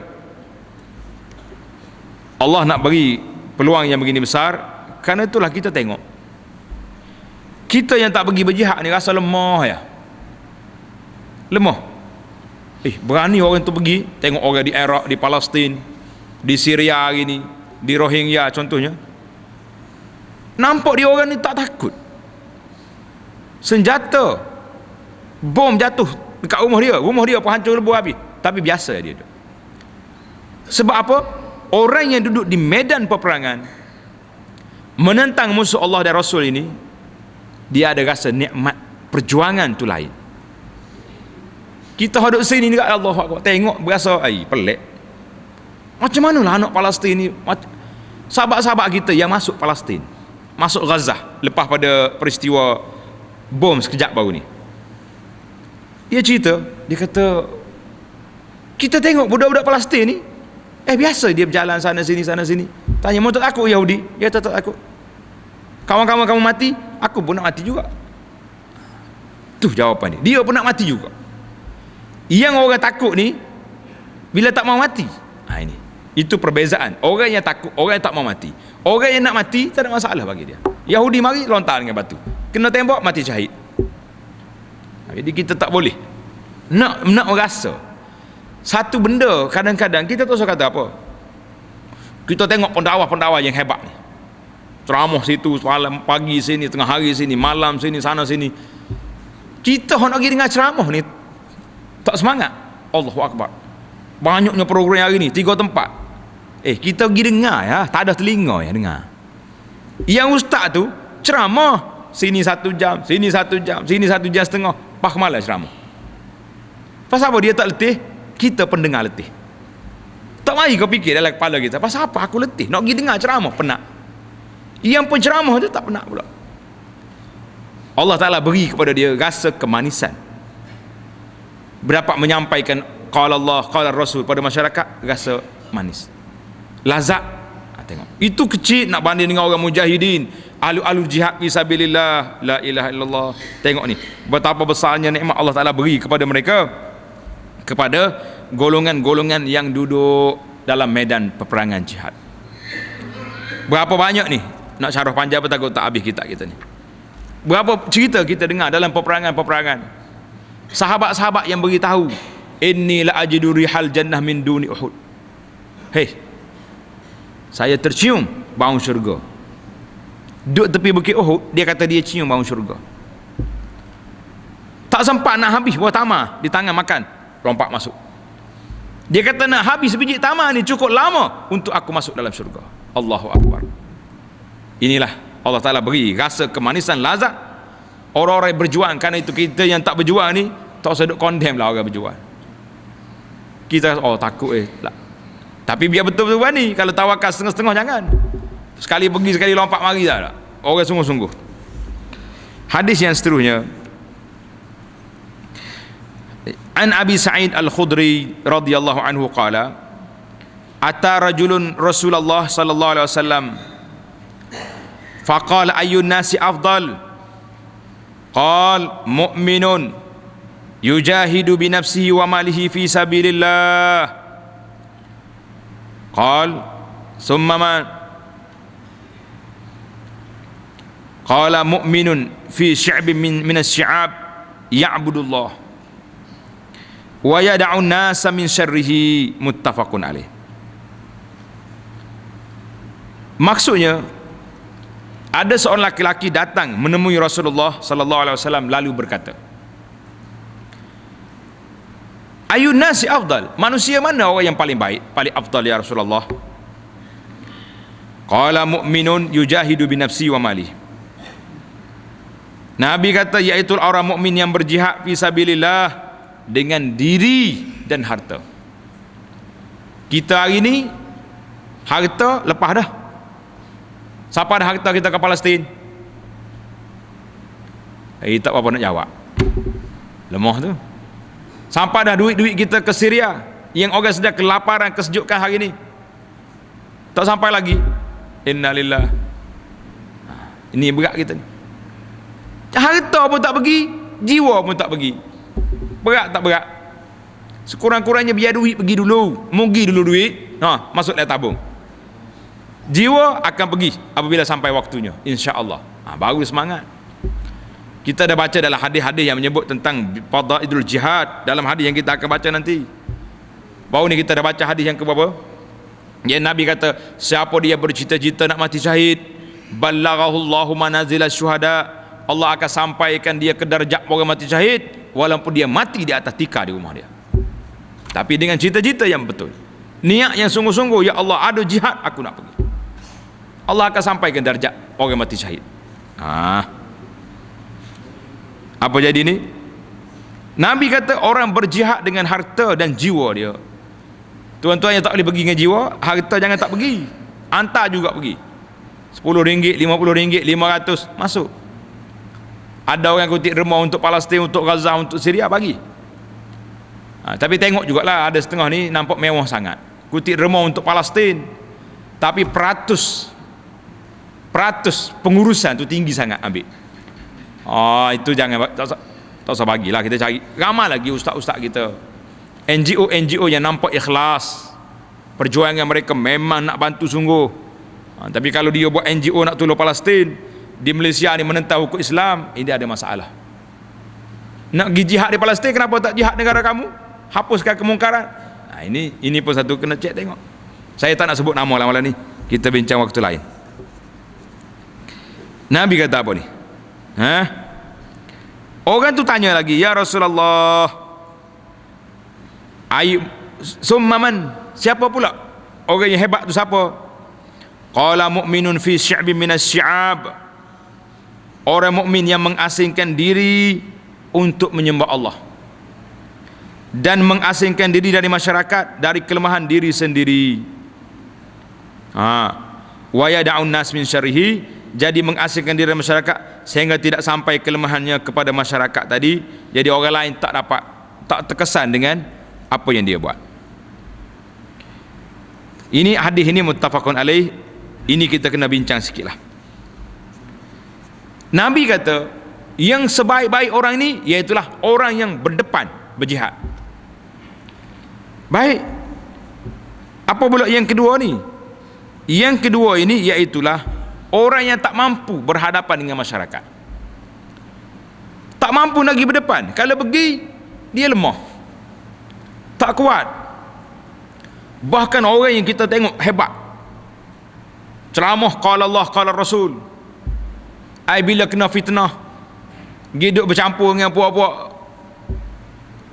Allah nak bagi peluang yang begini besar. Kerana itulah kita tengok, kita yang tak pergi berjihad ni rasa lemah ya. Lemah. Berani orang tu pergi. Tengok orang di Iraq, di Palestin, di Syria hari ni, di Rohingya contohnya. Nampak dia orang ni tak takut. Senjata, bom jatuh dekat rumah dia pun hancur lebur habis, tapi biasa dia tu. Sebab apa? Orang yang duduk di medan peperangan menentang musuh Allah dan Rasul ini, dia ada rasa nikmat perjuangan tu lain. Kita duduk sini dekat Allah Akbar, tengok berasa pelik. Macam manalah anak Palestin ni, sahabat-sahabat kita yang masuk Palestin, masuk Gaza lepas pada peristiwa bom sekejap baru ni. Dia cerita, dia kata kita tengok budak-budak Palestin ni biasa dia berjalan sana sini. Tanya, mau tak takut Yahudi? Dia tak takut. Kawan-kawan kamu mati, aku pun nak mati juga. Tu jawapan dia. Dia pun nak mati juga. Yang orang takut ni bila tak mau mati. Ini. Itu perbezaan. Orang yang takut, orang yang tak mau mati. Orang yang nak mati tak ada masalah bagi dia. Yahudi mari lontar dengan batu. Kena tembak mati syahid. Jadi kita tak boleh nak merasa satu benda. Kadang-kadang kita tu kata apa? Kita tengok pendakwa-pendakwa yang hebat ni, ceramah situ malam, pagi sini, tengah hari sini, malam sini, sana sini. Kita nak pergi dengar ceramah ni tak semangat. Allahu Akbar. Banyaknya program hari ni, 3 tempat. Kita pergi dengar ya, tak ada telinga ya dengar. Yang ustaz tu ceramah sini 1 jam, sini 1 jam, sini 1 jam setengah, pas malam ceramah. Pasal apa dia tak letih? Kita pendengar letih. Tak mari kau fikir dalam kepala kita, pasal apa aku letih nak pergi dengar ceramah, penat. Yang penceramah tu tak pernah pula. Allah Ta'ala beri kepada dia rasa kemanisan. Berdapat menyampaikan qala Allah, qala Rasul pada masyarakat, rasa manis, lazat. Tengok, itu kecil nak banding dengan orang mujahidin, alu jihad fisabilillah, la ilaha illallah. Tengok ni, betapa besarnya nikmat Allah Ta'ala beri kepada mereka, kepada golongan-golongan yang duduk dalam medan peperangan jihad. Berapa banyak ni, nak syarah panjang pun takut tak habis kitab kita ni. Berapa cerita kita dengar dalam peperangan-peperangan, sahabat-sahabat yang beritahu, inni la ajidu rihal jannah min duni Uhud. Hei, saya tercium bau syurga. Duduk tepi bukit Uhud, dia kata dia cium bau syurga. Tak sempat nak habis buah tamar di tangan makan, lompat masuk. Dia kata nak habis biji tamar ni cukup lama untuk aku masuk dalam syurga. Allahu Akbar. Inilah Allah Ta'ala beri rasa kemanisan, lazat orang-orang yang berjuang. Kerana itu kita yang tak berjuang ni tak usah duk condemn lah orang berjuang. Kita takut lah. Tapi biar betul-betul berani. Kalau tawakal setengah-setengah jangan. Sekali pergi sekali lompat mari dah. Orang sungguh-sungguh. Hadis yang seterusnya, An Abi Sa'id Al-Khudri radhiyallahu anhu qala, ata rajulun Rasulullah sallallahu alaihi wasallam faqala ayyun nasi afdal, qala mu'minun yujahidu bi nafsihi wa malihi fi sabilillah, qala thumma man, qala mu'minun fi syi'bin min asy-syi'ab ya'budullah wa yad'u an-nasa min syarrihi, muttafaqun alaih. Maksudnya, ada seorang laki-laki datang menemui Rasulullah sallallahu alaihi wasallam lalu berkata, ayun nasi afdal, manusia mana orang yang paling baik, paling afdal ya Rasulullah? Qala mu'minun yujahidu bi nafsi wa mali. Nabi kata, iaitu orang mukmin yang berjihad fi sabilillah dengan diri dan harta. Kita hari ni harta lepas dah. Siapa ada harta kita ke Palestin? Tak apa nak jawab. Lemah tu. Sampai dah duit-duit kita ke Syria yang orang sedang kelaparan, kesejukan hari ni. Tak sampai lagi. Innalillah. Ini berat kita ni. Harta pun tak pergi, jiwa pun tak pergi. Berat tak berat? Sekurang-kurangnya biar duit pergi dulu. Mugi dulu duit, masuk dalam tabung. Jiwa akan pergi apabila sampai waktunya, insya-Allah. Baru semangat. Kita dah baca dalam hadis-hadis yang menyebut tentang fadailul jihad, dalam hadis yang kita akan baca nanti. Baru ni kita dah baca hadis yang keberapa? Yang Nabi kata, siapa dia bercita-cita nak mati syahid, ballaghahullahu manazilal syuhada, Allah akan sampaikan dia ke darjat orang mati syahid, walaupun dia mati di atas tikar di rumah dia. Tapi dengan cita-cita yang betul, niat yang sungguh-sungguh, ya Allah ada jihad aku nak pergi, Allah akan sampaikan darjat orang mati syahid. Apa jadi ni? Nabi kata orang berjihad dengan harta dan jiwa dia. Tuan-tuan yang tak boleh pergi dengan jiwa, harta jangan tak pergi, hantar juga pergi. RM10, RM50, RM500 masuk. Ada orang kutip remah untuk Palestin, untuk Gaza, untuk Syria, bagi. Tapi tengok jugalah, ada setengah ni nampak mewah sangat, kutip remah untuk Palestin, tapi peratus pengurusan tu tinggi sangat ambil. Itu jangan, tak usah bagilah, kita cari ramai lagi ustaz-ustaz kita, NGO yang nampak ikhlas, perjuangan mereka memang nak bantu sungguh. Tapi kalau dia buat NGO nak tolong Palestin di Malaysia ni, menentang hukum Islam, ini ada masalah. Nak pergi jihad di Palestin, kenapa tak jihad negara kamu? Hapuskan kemungkaran. Ini pun satu kena cek tengok. Saya tak nak sebut nama lah malam ni, kita bincang waktu lain. Nabi kata apa ni? Orang tu tanya lagi, ya Rasulullah, summaman, siapa pula orang yang hebat tu siapa? Qala mu'minun fi syi'bin minas syi'ab, orang mukmin yang mengasingkan diri untuk menyembah Allah dan mengasingkan diri dari masyarakat, dari kelemahan diri sendiri. wa yad'un nas min syarrihi, jadi mengasingkan diri dari masyarakat sehingga tidak sampai kelemahannya kepada masyarakat tadi. Jadi orang lain tak terkesan dengan apa yang dia buat. Ini hadis ini muttafaqun alaih. Ini kita kena bincang sikitlah. Nabi kata yang sebaik-baik orang ini iaitulah orang yang berdepan berjihad. Baik. Apa pula yang kedua ni? Yang kedua ini iaitulah orang yang tak mampu berhadapan dengan masyarakat. Tak mampu lagi berdepan. Kalau pergi, dia lemah, tak kuat. Bahkan orang yang kita tengok hebat, ceramah qala Allah qala Rasul, bila kena fitnah, dia duduk bercampur dengan puak-puak,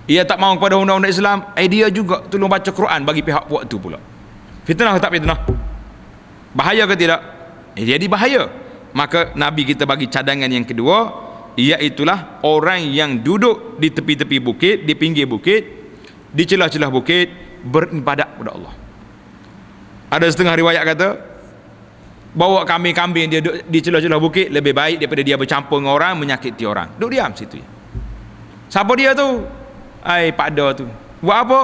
ia tak mahu kepada undang-undang Islam, dia juga tolong baca Quran bagi pihak puak tu pula. Fitnah ke tak fitnah? Bahaya ke tidak? Jadi bahaya. Maka Nabi kita bagi cadangan yang kedua, iaitulah orang yang duduk di tepi-tepi bukit, di pinggir bukit, di celah-celah bukit, beribadat kepada Allah. Ada setengah riwayat kata, bawa kambing-kambing dia duduk di celah-celah bukit lebih baik daripada dia bercampur dengan orang, menyakiti orang. Duduk diam situ. Siapa dia tu? Pak Da tu. Buat apa?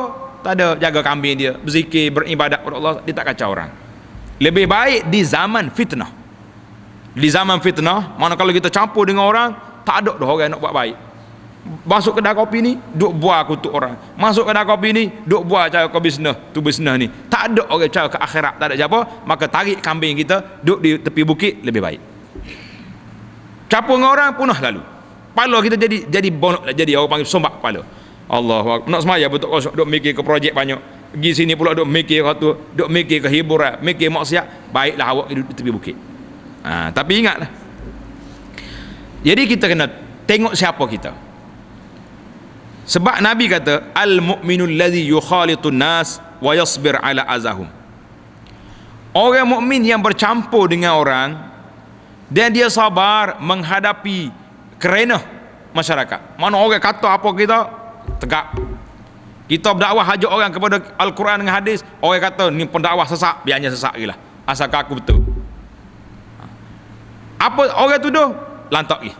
Tak ada, jaga kambing dia, berzikir, beribadat kepada Allah, dia tak kacau orang. Lebih baik di zaman fitnah. Di zaman fitnah, mana kalau kita campur dengan orang, tak ada dah orang nak buat baik. Masuk kedai kopi ni, duk buah kutuk orang. Masuk kedai kopi ni, duk buah cara kau bisnes, tu bisnes ni. Tak ada orang cara ke akhirat, tak ada apa. Maka tarik kambing kita, duk di tepi bukit, lebih baik. Campur dengan orang, punah lalu. Kepala kita jadi bonok, jadi orang panggil sombak kepala. Allah, nak semaya betul kosong, duk mikir ke projek banyak. Pergi sini pula duk mikir ke tu, duk mikir ke hiburan, mikir maksiat. Baiklah awak duduk di tepi bukit. Tapi ingatlah. Jadi kita kena tengok siapa kita. Sebab Nabi kata, al-mu'minul ladzi yukhalitun nas wa yasbir ala azahum. Orang mukmin yang bercampur dengan orang dan dia sabar menghadapi kerana masyarakat. Mana orang kata apa kita tegak. Kita berdakwah hajak orang kepada Al-Quran dengan hadis, orang kata ni pendakwah sesak, biarnya sesak gilah. Asalkan aku betul. Apa orang tuduh, lantak lagi.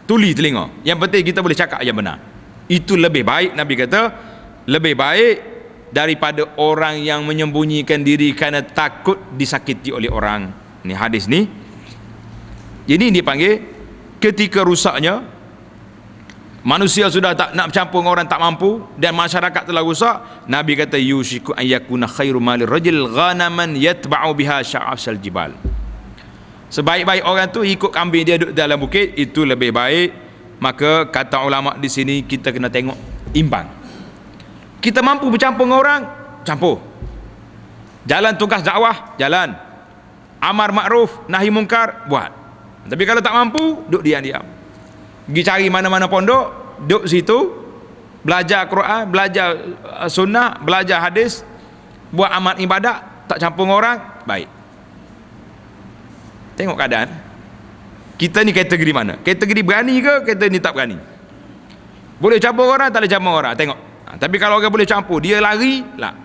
Tuli telinga. Yang penting kita boleh cakap yang benar. Itu lebih baik, Nabi kata, lebih baik daripada orang yang menyembunyikan diri kerana takut disakiti oleh orang. Ni hadis ni. Jadi dipanggil ketika rusaknya manusia sudah tak nak bercampur dengan orang, tak mampu, dan masyarakat telah rusak. Nabi kata yushiku an yakuna khairu malir rajul ghanaman yatba'u biha sya'asal jibal. Sebaik-baik orang tu ikut kambing dia duduk dalam bukit, itu lebih baik. Maka kata ulama di sini kita kena tengok imbang. Kita mampu bercampur dengan orang, campur. Jalan tugas dakwah, jalan. Amar makruf, nahi mungkar, buat. Tapi kalau tak mampu, duduk diam-diam. Pergi cari mana-mana pondok, duduk situ, belajar Quran, belajar sunnah, belajar hadis, buat amal ibadat, tak campur dengan orang, baik. Tengok keadaan kita ni kategori mana, kategori berani ke, kategori ni tak berani. Boleh campur orang, tak boleh campur orang, tengok. Tapi kalau orang boleh campur, dia lari lah,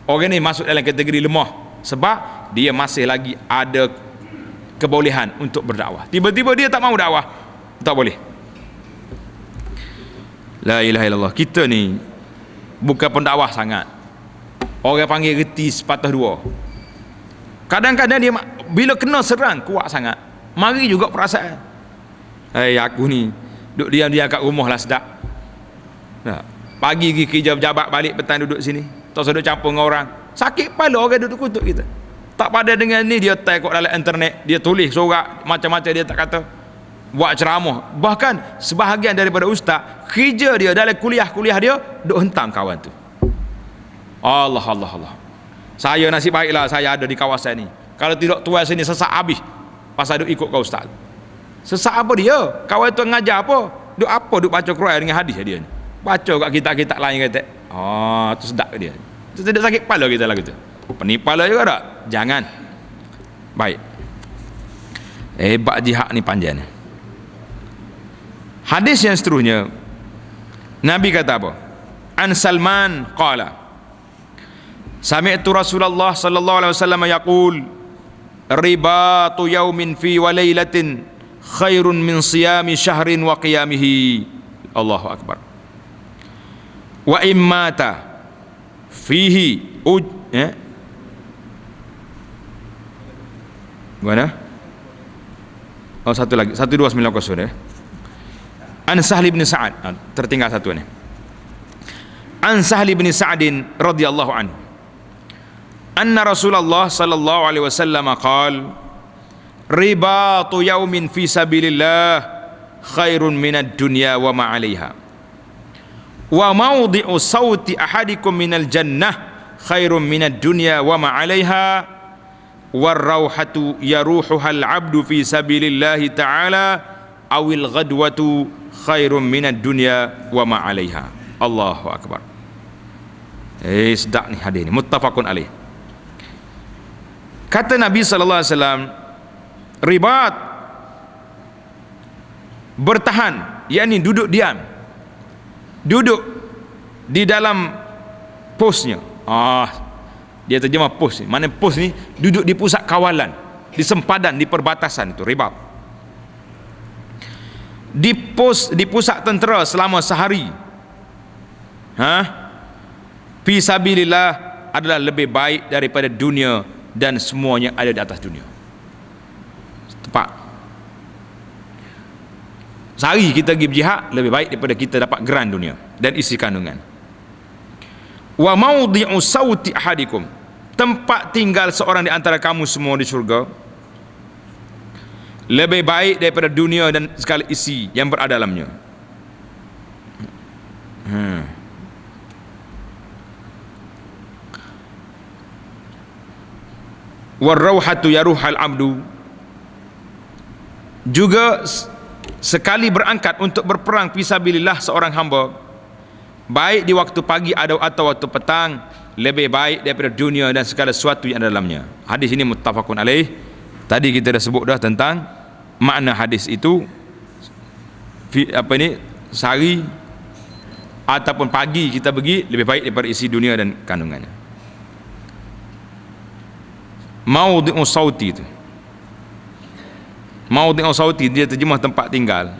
orang ni masuk dalam kategori lemah, sebab dia masih lagi ada kebolehan untuk berdakwah. Tiba-tiba dia tak mahu dakwah, tak boleh. La ilaha illallah. Kita ni bukan pendakwah sangat, orang panggil reti sepatah dua. Kadang-kadang dia bila kena serang kuat sangat, mari juga perasaan, aku ni duduk diam-diam kat rumah lah sedap. Pagi pergi kerja pejabat, balik petang duduk sini, tak sedut campur dengan orang, sakit kepala orang duduk kutuk kita. Tak pada dengan ni, dia tengok dalam internet, dia tulis sorak macam-macam, dia tak kata, buat ceramah. Bahkan sebahagian daripada ustaz, kerja dia dalam kuliah-kuliah dia duk hentam kawan tu. Allah. Saya nasib baiklah saya ada di kawasan ni. Kalau tidak tuan sini sesak habis pasal duk ikut kau ustaz. Sesak apa dia? Kawan tu ngajar apa? Duk baca Quran dengan hadis dia ni. Baca kat kitab-kitab lain kata. Tu sedap ke dia. Tu tidak sakit kepala kita lah gitu. Penipala juga tak? Jangan. Baik. Hebat jihad ni panjang ni. Hadis yang seterusnya, Nabi kata apa? An Salman qala, sami'tu Rasulullah sallallahu alaihi wasallam yaqul, ribatu yaumin fi wa lailatin khairun min siyami syahrin wa qiyamihi. Allahu akbar. Wa immata fihi mana? Oh, satu lagi, 1290 ya. An Sahl bin Sa'ad, tertinggal satu ni. An Sahl bin Sa'adin radhiyallahu anhu, anna Rasulullah sallallahu alaihi wasallam qala ribatu yaumin fi sabilillah khairun minad dunya wa ma 'alaiha wa mawdi'u sauti ahadikum minal jannah khairun minad dunya wa ma 'alaiha warrauhatu yaruhuhal abdu fi sabilillahi ta'ala awil ghadwatu khairun minad dunya wa ma 'alaiha. Allahu akbar. Sedap ni hadis ni, muttafaqun alaih. Kata Nabi sallallahu alaihi wasallam, ribat, bertahan, yakni duduk diam, duduk di dalam posnya. Dia terjemah pos ni. Mana pos ni? Duduk di pusat kawalan, di sempadan, di perbatasan, itu ribat. Di pusat tentera selama sehari, fi sabilillah adalah lebih baik daripada dunia dan semuanya ada di atas dunia. Tepat. Sehari kita pergi berjihad lebih baik daripada kita dapat geran dunia dan isi kandungan. Wa mawdi'u sauti ahadikum, tempat tinggal seorang di antara kamu semua di syurga lebih baik daripada dunia dan segala isi yang berada dalamnya. Warrauhatu yaruhal abdu, juga sekali berangkat untuk berperang fisabilillah seorang hamba, baik di waktu pagi atau waktu petang, lebih baik daripada dunia dan segala sesuatu yang ada dalamnya. Hadis ini muttafaqun alaih. Tadi kita dah sebut dah tentang makna hadis itu, sehari ataupun pagi kita pergi lebih baik daripada isi dunia dan kandungannya. Mawdi'u sauti itu, mawdi'u sauti dia terjemah tempat tinggal.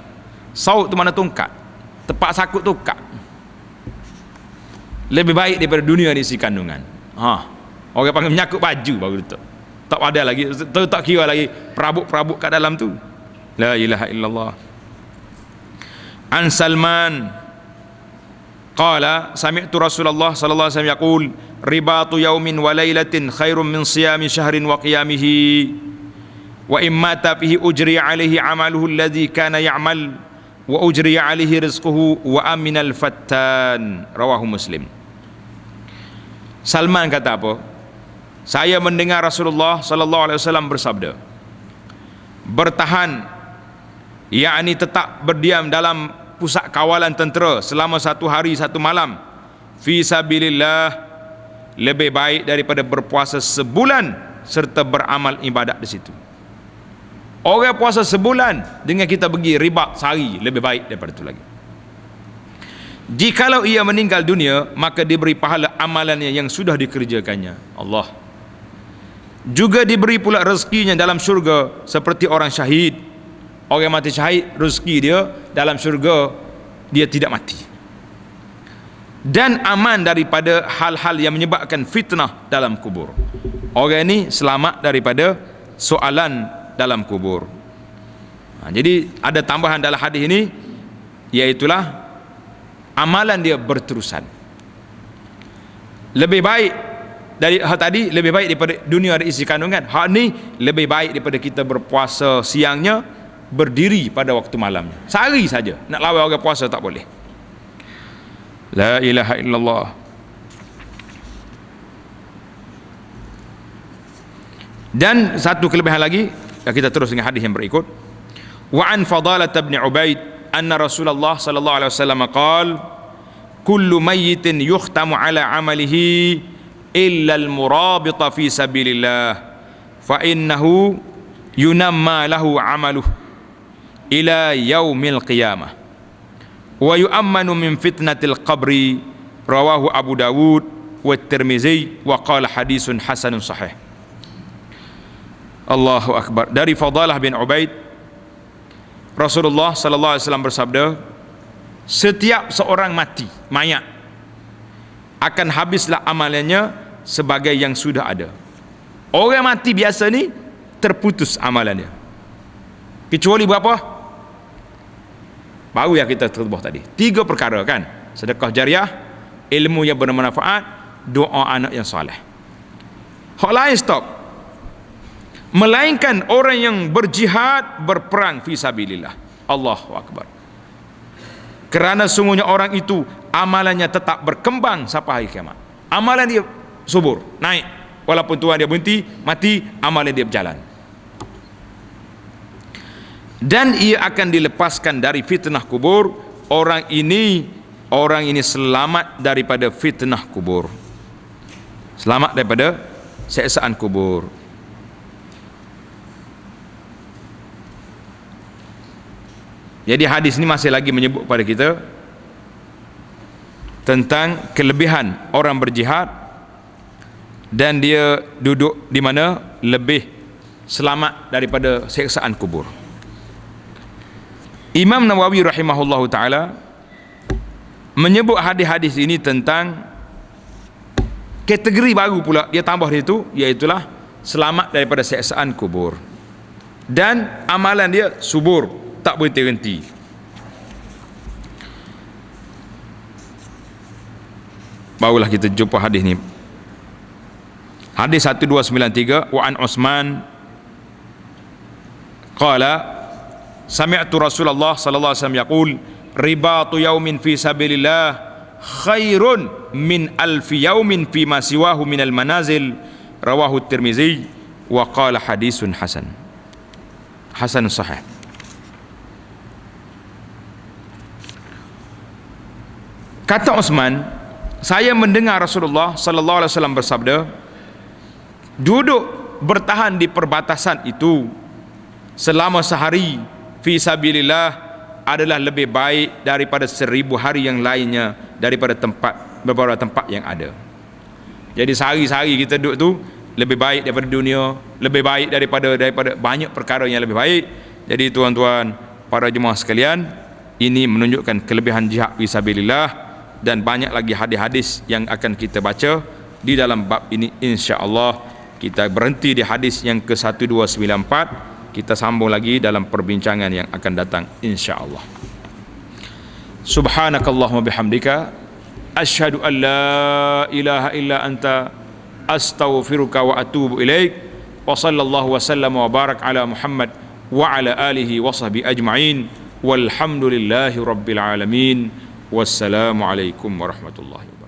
Saut tu mana tongkat, tempat sakut tongkat, lebih baik daripada dunia dan isi kandungan. Orang panggil menyakut baju baru tu. Tak ada lagi, tak kira lagi perabot-perabot kat dalam tu. La ilaha illallah. An Salman qala sami'tu Rasulullah sallallahu alaihi wasallam yaqul ribatu yaumin wa lailatin khairum min siyami syahrin wa qiyamihi wa immata fihi ujri alaihi amaluhu alladhi kana ya'mal wa ujri alaihi rizquhu wa aminal fattan. Rawahu Muslim. Salman kata apa? Saya mendengar Rasulullah sallallahu alaihi wasallam bersabda, bertahan, yakni tetap berdiam dalam pusat kawalan tentera selama 1 hari 1 malam fi sabilillah lebih baik daripada berpuasa sebulan serta beramal ibadat di situ. Orang puasa sebulan dengan kita pergi ribat sehari lebih baik daripada itu lagi. Jikalau ia meninggal dunia, maka diberi pahala amalannya yang sudah dikerjakannya. Allah. Juga diberi pula rezekinya dalam syurga seperti orang syahid. Orang mati syahid, rezeki dia dalam syurga, dia tidak mati. Dan aman daripada hal-hal yang menyebabkan fitnah dalam kubur. Orang ini selamat daripada soalan dalam kubur. Jadi ada tambahan dalam hadis ini, iaitulah amalan dia berterusan. Lebih baik dari hal tadi, lebih baik daripada dunia ada isi kandungan. Hal ni lebih baik daripada kita berpuasa siangnya, berdiri pada waktu malamnya. Sehari saja nak lawan orang puasa tak boleh. La ilaha illallah. Dan satu kelebihan lagi, kita terus dengan hadis yang berikut. Wa an Fadalah bin Ubaid anna Rasulullah sallallahu alaihi wasallam qala kullu mayyitin yukhtamu ala amalihi illa al-murabita fi sabilillah fa innahu yunamma lahu amaluhu ila yaumil qiyamah wa yu'ammanu min fitnatil qabri. Rawahu Abu Dawud wa Tirmizi wa qala hadisun hasanun sahih. Allahu Akbar. Dari Fadalah bin Ubaid, Rasulullah sallallahu alaihi wasallam bersabda, setiap seorang mati, mayat, akan habislah amalannya sebagai yang sudah ada. Orang mati biasa ni terputus amalannya, kecuali berapa? Baru yang kita terbuh tadi, 3 perkara kan: sedekah jariah, ilmu yang bermanfaat, doa anak yang soleh. Hak lain stop. Melainkan orang yang berjihad, berperang fi sabilillah. Allahu Akbar. Kerana sungguhnya orang itu amalannya tetap berkembang sampai hari kiamat. Amalan dia subur, naik, walaupun Tuhan dia berhenti, mati, amalan dia berjalan. Dan ia akan dilepaskan dari fitnah kubur. Orang ini selamat daripada fitnah kubur, selamat daripada siksaan kubur. Jadi hadis ini masih lagi menyebut pada kita tentang kelebihan orang berjihad dan dia duduk di mana lebih selamat daripada siksaan kubur. Imam Nawawi rahimahullahu ta'ala menyebut hadis-hadis ini tentang kategori baru pula, dia tambah di situ, iaitulah selamat daripada siksaan kubur dan amalan dia subur, tak berhenti-henti. Barulah kita jumpa hadis ni. Hadis 1293, wa an Utsman qala sami'tu Rasulullah sallallahu alaihi wasallam yaqul ribatu yaumin fi sabilillah khairun min alfi yaumin fi ma siwahu minal manazil, rawahu Tirmizi wa qala hadisun hasan, hasan sahih. Kata Utsman, saya mendengar Rasulullah sallallahu alaihi wasallam bersabda, duduk bertahan di perbatasan itu selama sehari fi sabilillah adalah lebih baik daripada 1000 hari yang lainnya daripada beberapa tempat yang ada. Jadi sehari-sehari kita duduk tu lebih baik daripada dunia, lebih baik daripada banyak perkara yang lebih baik. Jadi tuan-tuan, para jemaah sekalian, ini menunjukkan kelebihan jihad fi sabilillah. Dan banyak lagi hadis-hadis yang akan kita baca di dalam bab ini, insya-Allah. Kita berhenti di hadis yang ke-1294, kita sambung lagi dalam perbincangan yang akan datang, insya-Allah. Subhanakallahumma bihamdika asyhadu an la ilaha illa anta astaghfiruka wa atubu ilaik. Wa sallallahu wa sallam wa barak ala Muhammad wa ala alihi wa sahbihi ajma'in. Walhamdulillahi rabbil alamin. Wassalamualaikum warahmatullahi wabarakatuh.